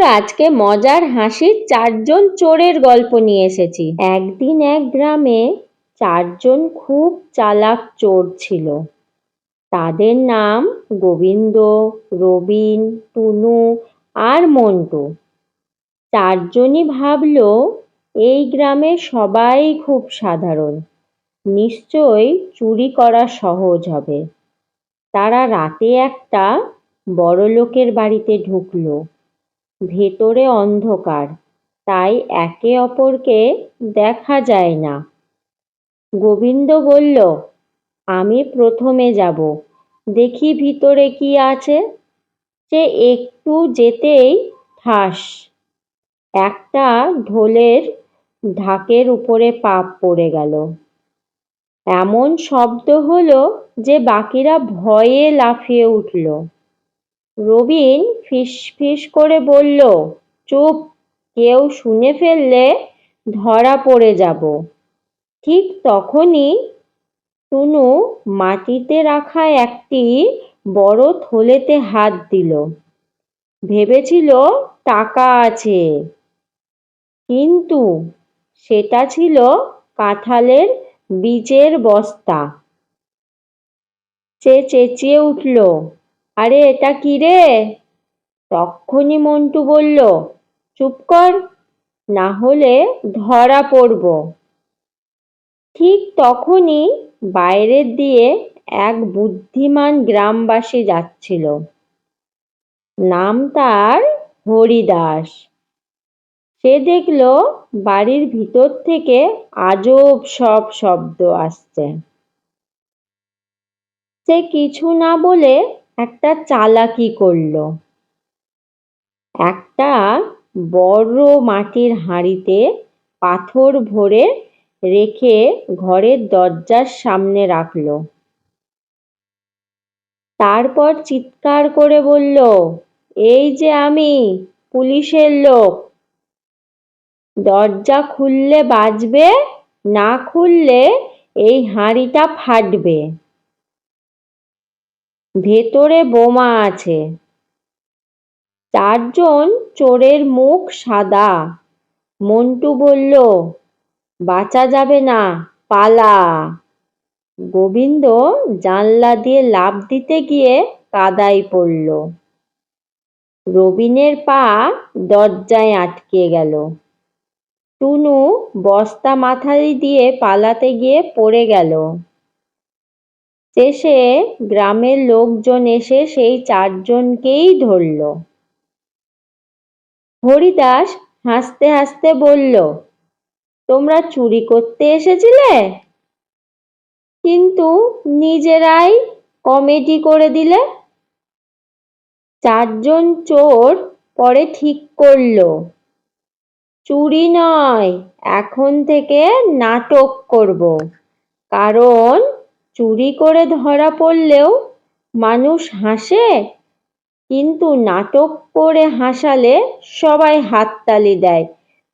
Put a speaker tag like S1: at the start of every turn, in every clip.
S1: বন্ধুরা, আজকে মজার হাসির 4জন চোরের গল্প নিয়ে এসেছি। একদিন এক গ্রামে 4জন খুব চালাক চোর ছিল। তাদের নাম গোবিন্দ, রবিন, টুনু আর মন্টু। 4জনই ভাবলো এই গ্রামে সবাই খুব সাধারণ, নিশ্চয়ই চুরি করা সহজ হবে। তারা রাতে একটা বড়লোকের বাড়িতে ঢুকলো। ভেতরে অন্ধকার, তাই একে অপরকে দেখা যায় না। গোবিন্দ বলল, আমি প্রথমে যাব, দেখি ভিতরে কি আছে। সে একটু যেতেই ঠাস একটা ঢোলের ঢাকের উপরে পা পড়ে গেল। এমন শব্দ হলো যে বাকিরা ভয়ে লাফিয়ে উঠল। রবিন ফিসফিস করে বলল, চুপ, কেউ শুনে ফেললে ধরা পড়ে যাব। ঠিক তখনই টুনু মাটিতে রাখা একটি বড় থলেতে হাত দিল। ভেবেছিল টাকা আছে, কিন্তু সেটা ছিল কাঁঠালের বীজের বস্তা। সে চেঁচিয়ে উঠল, আরে এটা কি রে? তক্ষুনি মন্টু বলল, চুপ কর, না হলে ধরা পড়ব। ঠিক তখনই বাইরের দিয়ে এক বুদ্ধিমান গ্রামবাসী যাচ্ছিল। নাম তার হরিদাস। সে দেখল বাড়ির ভিতর থেকে আজব সব শব্দ আসছে। সে কিছু না বলে একটা চালাকি করল। একটা বড় মাটির হাঁড়িতে পাথর ভরে রেখে ঘরের দরজার সামনে রাখল। তারপর চিৎকার করে বলল, এই যে আমি, পুলিশের লোক। দরজা খুললে বাঁচবে, না খুললে এই হাঁড়িটা ফাটবে। ভেতরে বোমা আছে। 4জন চোরের মুখ সাদা। মন্টু বলল, বাঁচা যাবে না, পালা। গোবিন্দ জানলা দিয়ে লাফ দিতে গিয়ে কাদায় পড়ল। রবিনের পা দরজায় আটকে গেল। টুনু বস্তা মাথায় দিয়ে পালাতে গিয়ে পড়ে গেল। শেষে গ্রামের লোকজন এসে সেই 4জনকেই ধরল। হরিদাস হাসতে হাসতে বলল, তোমরা চুরি করতে এসেছিলে, কিন্তু নিজেরাই কমেডি করে দিলে। 4জন চোর পরে ঠিক করল, চুরি নয়, এখন থেকে নাটক করব। কারণ চুরি করে ধরা পড়লেও মানুষ হাসে, কিন্তু নাটক করে হাসালে সবাই হাততালি দেয়।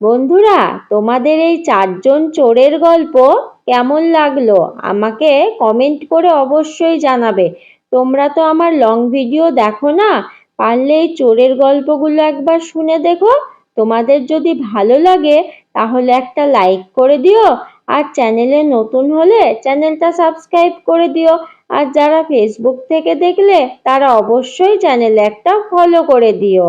S1: বন্ধুরা, তোমাদের এই 4জন চোরের গল্প কেমন লাগলো আমাকে কমেন্ট করে অবশ্যই জানাবে। তোমরা তো আমার লং ভিডিও দেখো না, পারলে এই চোরের গল্পগুলো একবার শুনে দেখো। তোমাদের যদি ভালো লাগে তাহলে একটা লাইক করে দিও, আর চ্যানেলে নতুন হলে চ্যানেলটা সাবস্ক্রাইব করে দিও। আর যারা ফেসবুক থেকে দেখলে তারা অবশ্যই চ্যানেলে একটা ফলো করে দিও।